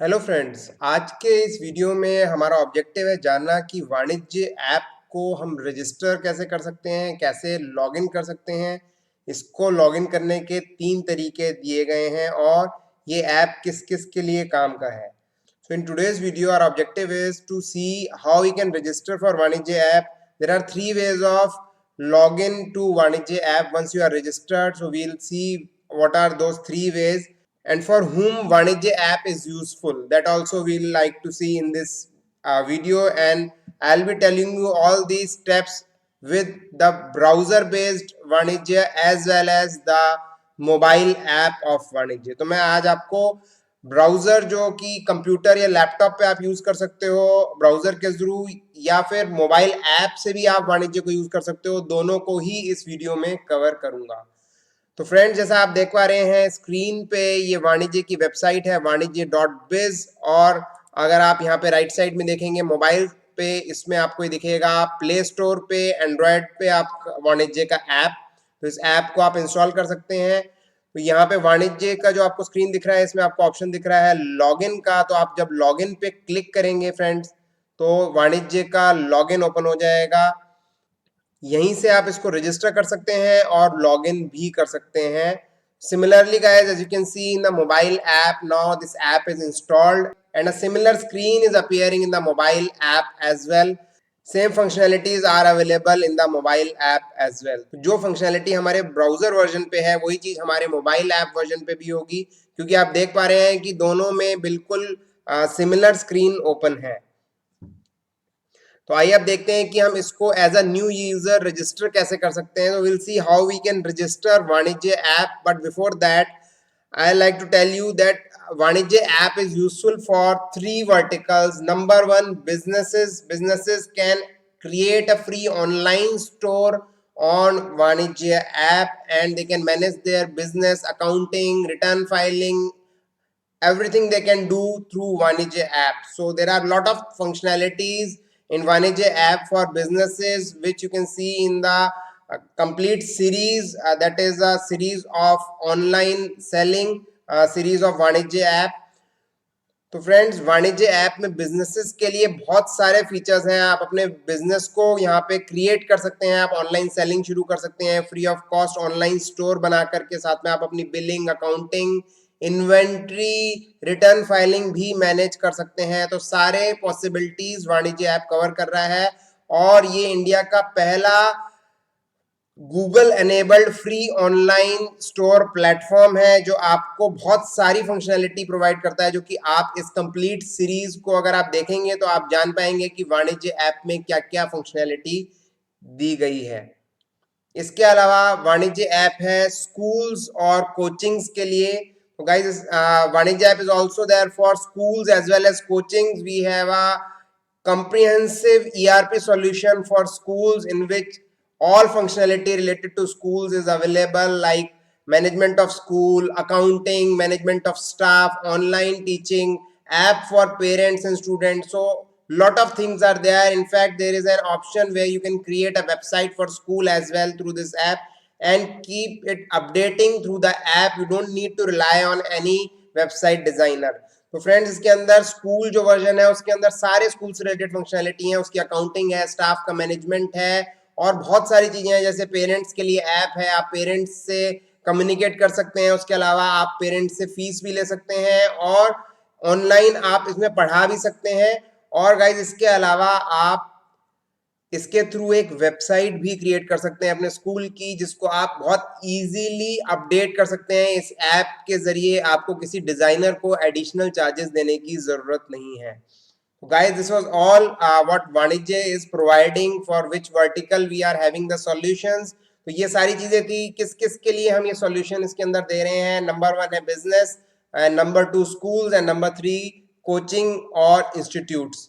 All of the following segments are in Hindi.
हेलो फ्रेंड्स, आज के इस वीडियो में हमारा ऑब्जेक्टिव है जानना कि वाणिज्य ऐप को हम रजिस्टर कैसे कर सकते हैं, कैसे लॉगिन कर सकते हैं। इसको लॉगिन करने के 3 तरीके दिए गए हैं और ये ऐप किस किस के लिए काम का है। So in today's video, our objective is to see how we can register for Vanijay app. There are 3 ways of login to Vanijay app once you are registered. So we'll see what are those 3 ways and for whom Vanijay app is useful. That also we'll like to see in this video, and I'll be telling you all these steps with the browser based Vanijay as well as the mobile app of वाणिज्य। तो मैं आज आपको ब्राउजर जो कि कंप्यूटर या लैपटॉप पे आप यूज कर सकते हो ब्राउजर के थ्रू, या फिर मोबाइल ऐप से भी आप वाणिज्य को यूज कर सकते हो, दोनों को ही इस वीडियो में कवर करूंगा। तो फ्रेंड्स, जैसा आप देख पा रहे हैं स्क्रीन पे, ये वाणिज्य की वेबसाइट है वाणिज्य.biz। और अगर आप यहाँ पे राइट साइड में देखेंगे मोबाइल पे, इसमें आपको दिखेगा प्ले स्टोर पे, एंड्रॉयड पे आप वाणिज्य का ऐप। तो इस ऐप को आप इंस्टॉल कर सकते हैं। तो यहाँ पे वाणिज्य का जो आपको स्क्रीन दिख रहा है, इसमें आपको ऑप्शन दिख रहा है लॉगिन का। तो आप जब लॉगिन पे क्लिक करेंगे फ्रेंड्स, तो वाणिज्य का लॉगिन ओपन हो जाएगा। यहीं से आप इसको रजिस्टर कर सकते हैं और लॉगिन भी कर सकते हैं। Similarly guys, as you can see in the mobile app, now this app is installed and a similar screen is appearing in the mobile app as well. Same functionalities are available in the mobile app as well. जो फंक्शनैलिटी हमारे ब्राउजर वर्जन पे है वही चीज हमारे मोबाइल ऐप वर्जन पे भी होगी, क्योंकि आप देख पा रहे हैं कि दोनों में बिल्कुल सिमिलर स्क्रीन ओपन है। तो आइए अब देखते हैं कि हम इसको as a new user register कैसे कर सकते हैं। तो will see how we can register Vanijya app, but before that I like to tell you that Vanijya app is useful for 3 verticals. Number 1, businesses can create a free online store on Vanijya app and they can manage their business accounting, return filing, everything they can do through Vanijya app. So there are a lot of functionalities in Vanijya app for businesses, which you can see in the complete series, that is a series of online selling series of Vanijya app. तो फ्रेंड्स, वाणिज्य ऐप में बिजनेसेस के लिए बहुत सारे फीचर्स हैं। आप अपने बिजनेस को यहाँ पे क्रिएट कर सकते हैं, आप ऑनलाइन सेलिंग शुरू कर सकते हैं, free of cost online store बना करके, साथ में आप अपनी billing, accounting, inventory, return filing भी मैनेज कर सकते हैं। तो सारे पॉसिबिलिटीज वाणिज्य ऐप कवर कर रहा है और ये इंडिया का पहला Google enabled free online store platform है जो आपको बहुत सारी फंक्शनैलिटी प्रोवाइड करता है, जो कि आप इस कंप्लीट सीरीज को अगर आप देखेंगे तो आप जान पाएंगे कि वाणिज्य ऐप में क्या क्या फंक्शनैलिटी दी गई है। इसके अलावा वाणिज्य ऐप है स्कूल्स और कोचिंग्स के लिए। तो guys, Vanijya app is also there for schools as well as coachings. We have a comprehensive ERP solution for schools in which all functionality related to schools is available, like management of school, accounting, management of staff, online teaching, app for parents and students. So lot of things are there. In fact, there is an option where you can create a website for school as well through this app and keep it updating through the app. You don't need to rely on any website designer. तो फ्रेंड्स, इसके अंदर स्कूल जो वर्जन है उसके अंदर सारे स्कूल से रिलेटेड फंक्शनैलिटी है, उसकी अकाउंटिंग है, स्टाफ का मैनेजमेंट है और बहुत सारी चीजें हैं। जैसे पेरेंट्स के लिए ऐप है, आप पेरेंट्स से कम्युनिकेट कर सकते हैं। उसके अलावा आप पेरेंट्स से फीस भी ले सकते हैं और ऑनलाइन आप इसमें पढ़ा भी सकते हैं। और गाइज, इसके अलावा आप इसके थ्रू एक वेबसाइट भी क्रिएट कर सकते हैं अपने स्कूल की, जिसको आप बहुत इजीली अपडेट कर सकते हैं। इस ऐप के जरिए आपको किसी डिजाइनर को एडिशनल चार्जेस देने की जरूरत नहीं है। Guys, this was all what Vanijya is providing, for which vertical we are having the solutions. तो ये सारी चीजें थी किस किस के लिए हम ये सॉल्यूशन इसके अंदर दे रहे हैं। नंबर 1 है business, number 2 schools and number 3 coaching और institutes.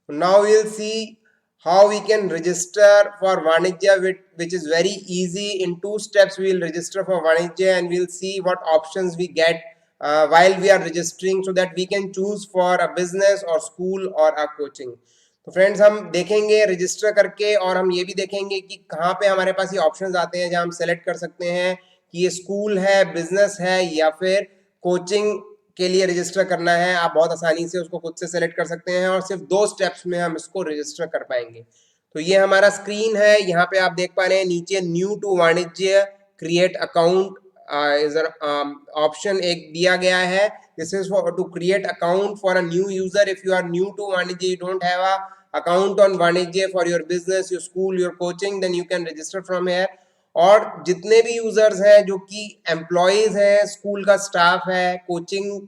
Now we will see how we can register for Vanijya, which is very easy. In 2 steps we will register for Vanijya and we'll see what options we get while we are registering, so that we can choose for a business or school or a coaching. तो फ्रेंड्स, हम देखेंगे रजिस्टर करके और हम ये भी देखेंगे कि कहाँ पे हमारे पास ये ऑप्शंस आते हैं जहाँ हम सेलेक्ट कर सकते हैं कि ये स्कूल है, बिजनेस है या फिर कोचिंग के लिए रजिस्टर करना है, आप बहुत आसानी से उसको खुद से सेलेक्ट कर सकते हैं और सिर्फ 2 स्टेप्स में हम इसको रजिस्टर कर पाएंगे। तो ये हमारा स्क्रीन है, यहाँ पे आप देख पा रहे हैं नीचे new to Vanijya create account is option एक दिया गया है। This is for to create account for a new user. If you are new to Vanijya, you don't have a account on वाणिज्य for your business, your school, your coaching, then you can register from here। और जितने भी यूजर्स हैं जो कि एम्प्लॉयज हैं, स्कूल का स्टाफ है, कोचिंग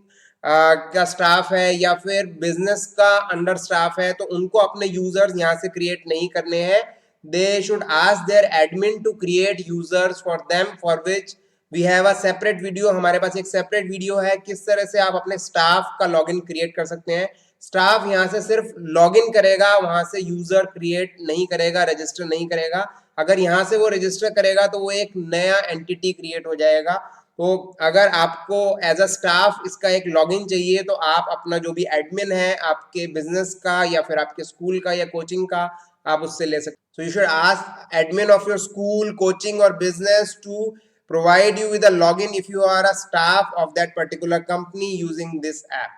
का स्टाफ है या फिर बिजनेस का अंडर स्टाफ है, तो उनको अपने यूजर्स यहाँ से क्रिएट नहीं करने हैं। They should ask their admin to create users for them, for which we have a separate video. हमारे पास एक सेपरेट वीडियो है किस तरह से आप अपने स्टाफ का लॉगिन क्रिएट कर सकते हैं। स्टाफ यहाँ से सिर्फ लॉगिन करेगा, वहां से यूजर क्रिएट नहीं करेगा, रजिस्टर नहीं करेगा। अगर यहाँ से वो रजिस्टर करेगा तो वो एक नया एंटिटी क्रिएट हो जाएगा। तो अगर आपको एज अ स्टाफ इसका एक लॉगिन चाहिए तो आप अपना जो भी एडमिन है आपके बिजनेस का या फिर आपके स्कूल का या कोचिंग का, आप उससे ले सकते। So you should ask admin of your school, coaching और business to provide you with a login if you are a staff of that particular company using this app।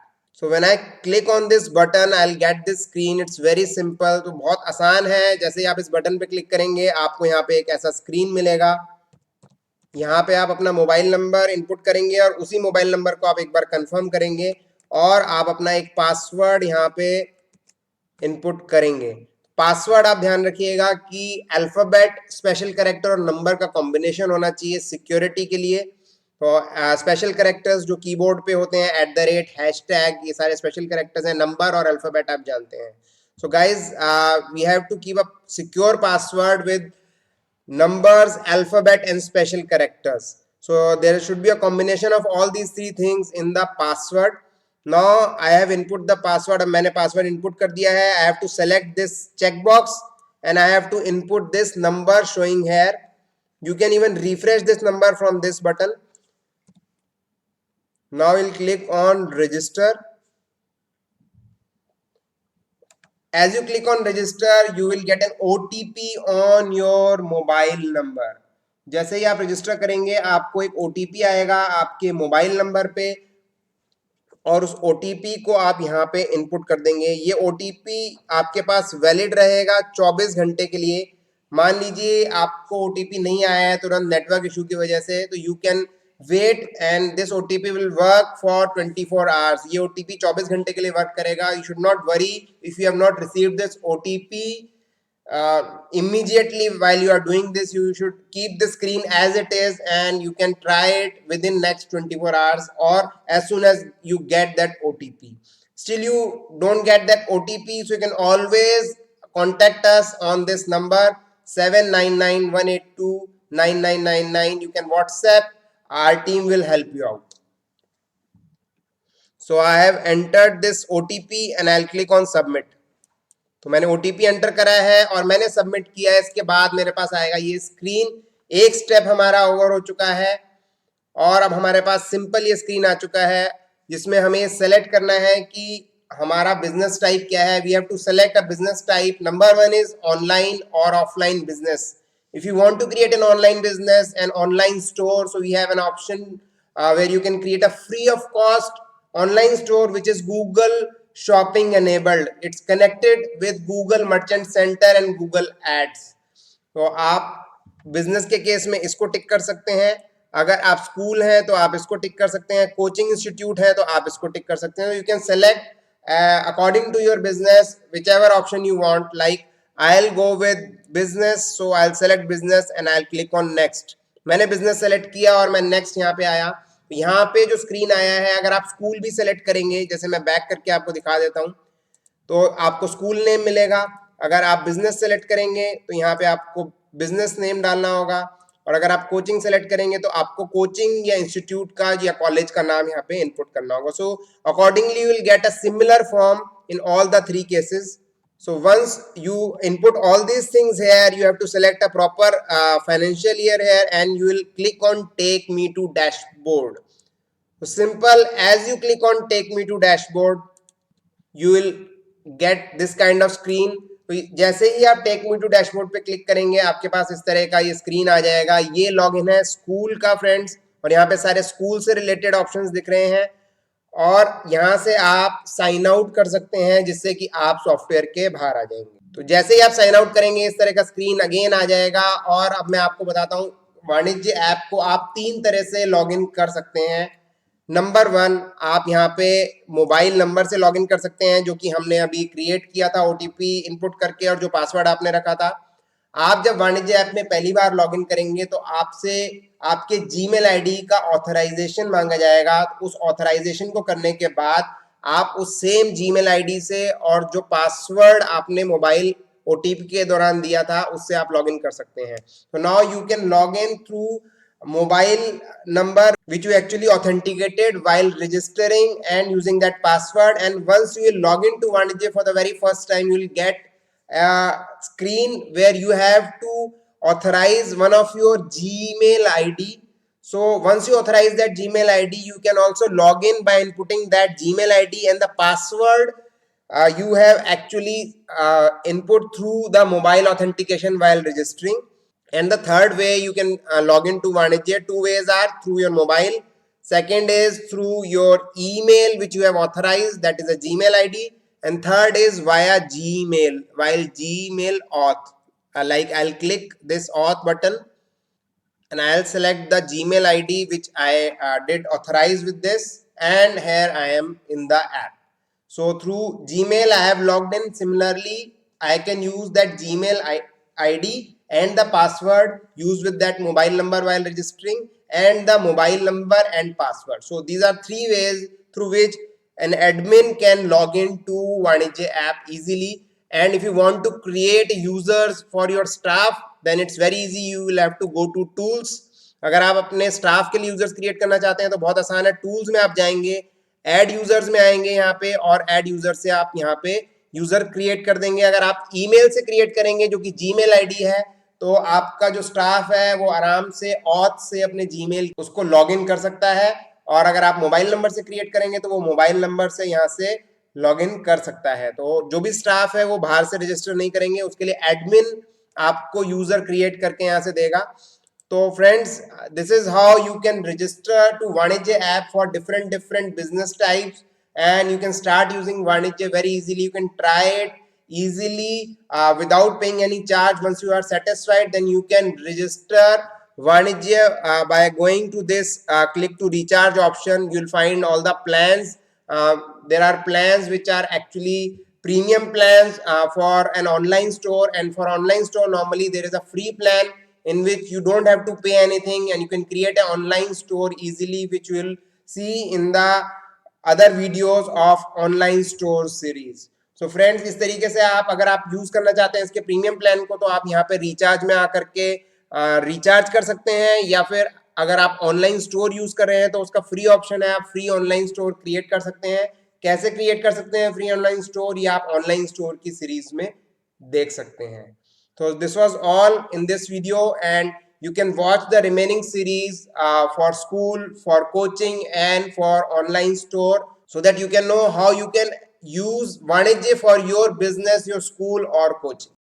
So when I click on this button, I'll get this screen। It's very simple। तो बहुत आसान है। जैसे ही आप इस बटन पे क्लिक करेंगे आपको यहाँ पे एक ऐसा स्क्रीन मिलेगा। यहाँ पे आप अपना मोबाइल नंबर इनपुट करेंगे और उसी मोबाइल नंबर को आप एक बार कंफर्म करेंगे और आप अपना एक पासवर्ड यहाँ पे इनपुट करेंगे। पासवर्ड आप ध्यान रखिएगा कि अल्फाबेट, स्पेशल कैरेक्टर और नंबर का कॉम्बिनेशन होना चाहिए सिक्योरिटी के लिए। तो स्पेशल कैरेक्टर्स जो कीबोर्ड पे होते हैं @ हैशटैग, ये सारे स्पेशल कैरेक्टर्स हैं। नंबर और अल्फाबेट आप जानते हैं। So guys we have to keep a secure password with numbers, alphabet and special characters। So there should be a combination of all these 3 things in the password। Now I have input the password। अब मैंने password input कर दिया है। I have to select this checkbox and I have to input this number showing here। You can even refresh this number from this button। Now we'll click on register। As you click on register, you will get an OTP on your mobile number। जैसे ही आप रजिस्टर करेंगे आपको एक OTP आएगा आपके मोबाइल नंबर पे और उस OTP को आप यहाँ पे इनपुट कर देंगे। ये OTP आपके पास वैलिड रहेगा 24 घंटे के लिए। मान लीजिए आपको OTP नहीं आया है तुरंत नेटवर्क इशू की वजह से, तो you can wait and this OTP will work for 24 hours. ये OTP 24 घंटे के लिए वर्क करेगा। You should not worry if you have not received this OTP immediately while you are doing this। You should keep the screen as it is and you can try it within next 24 hours or as soon as you get that OTP। Still you don't get that OTP, so you can always contact us on this number 7991829999। You can WhatsApp, our team will help you out। So I have entered this OTP and I'll click on submit। तो मैंने OTP एंटर करा है और मैंने सबमिट किया है। इसके बाद मेरे पास आएगा ये स्क्रीन। एक स्टेप हमारा ओवर हो चुका है और अब हमारे पास सिंपल ये स्क्रीन आ चुका है जिसमें हमें सेलेक्ट करना है कि हमारा बिजनेस टाइप क्या है। We have to select a business type. Number 1 is online और offline business. If you want to create an online business and online store, so we have an option where you can create a free of cost online store which is Google Shopping enabled। It's connected with Google Merchant Center and Google Ads। तो आप बिजनेस के केस में इसको टिक कर सकते हैं। अगर आप स्कूल हैं तो आप इसको टिक कर सकते हैं। कोचिंग इंस्टीट्यूट है तो आप इसको टिक कर सकते हैं। You can select according to your business whichever option you want. Like I'll go with business, so I'll select business and I'll click on next। मैंने बिजनेस सेलेक्ट किया और मैं नेक्स्ट यहाँ पे आया। यहाँ पे जो स्क्रीन आया है, अगर आप स्कूल भी सेलेक्ट करेंगे, जैसे मैं बैक करके आपको दिखा देता हूँ, तो आपको स्कूल नेम मिलेगा। अगर आप बिजनेस सेलेक्ट करेंगे तो यहाँ पे आपको बिजनेस नेम डालना होगा और अगर आप कोचिंग सेलेक्ट करेंगे तो आपको कोचिंग या इंस्टीट्यूट का या कॉलेज का नाम यहाँ पे इनपुट करना होगा। So accordingly you will get a similar form in all the 3 cases. So once you input all these things here, you have to select a proper financial year here and you will click on take me to dashboard। So simple, as you click on take me to dashboard, you will get this kind of screen। तो जैसे ही आप टेक मी टू डैशबोर्ड पे क्लिक करेंगे आपके पास इस तरह का ये स्क्रीन आ जाएगा। ये लॉगिन है स्कूल का फ्रेंड्स और यहाँ पे सारे स्कूल से रिलेटेड ऑप्शंस दिख रहे हैं और यहाँ से आप साइन आउट कर सकते हैं जिससे कि आप सॉफ्टवेयर के बाहर आ जाएंगे। तो जैसे ही आप साइन आउट करेंगे इस तरह का स्क्रीन अगेन आ जाएगा। और अब मैं आपको बताता हूँ वाणिज्य ऐप को आप 3 तरह से लॉगिन कर सकते हैं। नंबर 1, आप यहाँ पे मोबाइल नंबर से लॉगिन कर सकते हैं जो कि हमने अभी क्रिएट किया था ओटीपी इनपुट करके, और जो पासवर्ड आपने रखा था। आप जब वाणिज्य ऐप में पहली बार लॉगिन करेंगे तो आपसे आपके जीमेल आईडी का ऑथराइजेशन मांगा जाएगा। उस ऑथराइजेशन को करने के बाद आप उस सेम जीमेल आईडी से और जो पासवर्ड आपने मोबाइल ओटीपी के दौरान दिया था उससे आप लॉगिन कर सकते हैं। तो now you can log in through mobile number which you actually authenticated while registering and using that password. And once you will log into Wanijay for the very first time, you will get a screen where you have to authorize one of your Gmail ID. So once you authorize that Gmail ID, you can also log in by inputting that Gmail ID and the password you have actually input through the mobile authentication while registering. And the third way you can log into Wanijay, two ways are through your mobile. Second is through your email which you have authorized, that is a Gmail ID. And third is via Gmail, while Gmail auth. Like I'll click this auth button and I'll select the Gmail ID which I did authorize with this, and here I am in the app. So through Gmail I have logged in. Similarly, I can use that Gmail ID and the password used with that mobile number while registering, and the mobile number and password. So these are 3 ways through which an admin can log into Wanijay app easily. And if you want to create users for your staff, then it's very easy. You will have to go to tools. अगर आप अपने स्टाफ के लिए यूजर्स क्रिएट करना चाहते हैं तो बहुत आसान है। टूल्स में आप जाएंगे, ऐड यूजर्स में आएंगे यहाँ पे, और ऐड यूजर से आप यहाँ पे यूजर क्रिएट कर देंगे। अगर आप ईमेल से क्रिएट करेंगे जो कि जीमेल आईडी है, तो आपका जो स्टाफ है वो आराम से ऑथ से अपने जीमेल उसको लॉगिन कर सकता है। और अगर आप मोबाइल नंबर से क्रिएट करेंगे तो वो मोबाइल नंबर से यहाँ से लॉगिन कर सकता है। तो जो भी स्टाफ है वो बाहर से रजिस्टर नहीं करेंगे, उसके लिए एडमिन आपको यूजर क्रिएट करके यहाँ से देगा। तो friends, this is how you can register to Vanijya app for different business types, and you can start using Wanijay very easily. You can try it easily without paying any charge. Once you are satisfied, then you can register Wanijay by going to this click to recharge option. You will find all the plans. There are plans which are actually premium plans for an online store, and for online store normally there is a free plan in which you don't have to pay anything, and you can create an online store easily, which you will see in the other videos of online store series. So friends, इस तरीके से आप अगर आप यूज करना चाहते हैं इसके प्रीमियम प्लान को, तो आप यहाँ पे रिचार्ज में आकर के रिचार्ज कर सकते हैं, या फिर अगर आप ऑनलाइन स्टोर यूज कर रहे हैं तो उसका फ्री ऑप्शन है, आप फ्री ऑनलाइन स्टोर क्रिएट कर सकते हैं। कैसे क्रिएट कर सकते हैं फ्री ऑनलाइन स्टोर, या आप ऑनलाइन स्टोर की सीरीज में देख सकते हैं। So this was all in this video, and you can watch the remaining series for school, for coaching, and for online store, so that you can know how you can use Wanijay for your business, your school, or coaching.